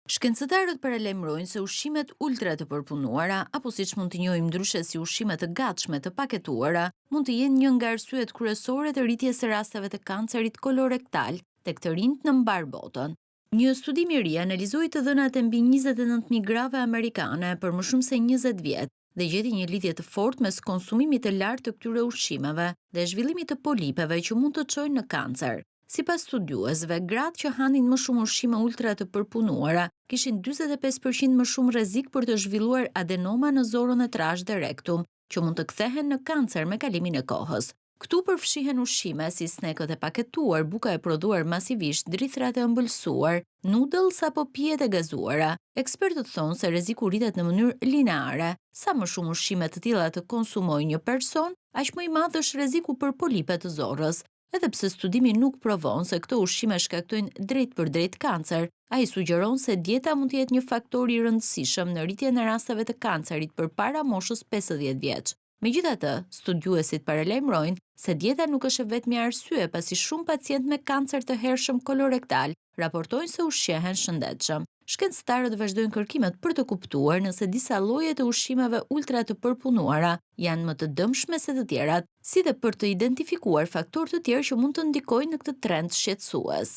Shkencëtarët paralajmërojnë se ushqimet ultra të përpunuara, apo siç mund t'i njohim ndryshe si ushqime të gatshme të paketuara, mund të jenë një nga arsyet kryesore të rritjes së rasteve të kancerit kolorektal tek të rinjt në mbar botën. Një studim i ri analizoi të dhënat e mbi 29.000 grave amerikane për më shumë se 20 vjet dhe gjeti një lidhje të fortë mes konsumimit të lartë të këtyre ushqimeve dhe zhvillimit të polipeve që mund të çojnë në kancer. Sipas studiuesve, gratë që hanin më shumë ushqime ultra të përpunuara kishin 45% më shumë rrezik për të zhvilluar adenoma në zorën e trashë dhe rektum, që mund të kthehen në kancer me kalimin e kohës. Këtu përfshihen ushqime si snekët e paketuar, buka e prodhuar masivisht, drithrat e ëmbëlsuar, noodles apo pijet e gazuara. Ekspertët thonë se rreziku rritet në mënyrë lineare. Sa më shumë ushqime të tilla të konsumojë një person, aq më i madh është rreziku për polipe të zorrës. Edhe pse studimi nuk provon se këto ushqime shkaktojnë drejt për drejt kancer, ai sugjeron se dieta mund të jetë një faktor i rëndësishëm në rritjen e rasteve të kancerit përpara moshës 50 vjeç. Megjithatë, studiuesit paralajmërojnë se dieta nuk është vetëm arsye pasi shumë pacientë me kancer të hershëm kolorektal raportojnë se ushqehen shëndetshëm. Shkencëtarët vazhdojnë kërkimet për të kuptuar nëse disa lloje të ushqimeve ultra të përpunuara janë më të dëmshme se të tjerat, si dhe për të identifikuar faktorë të tjerë që mund të ndikojnë në këtë trend shqetësues.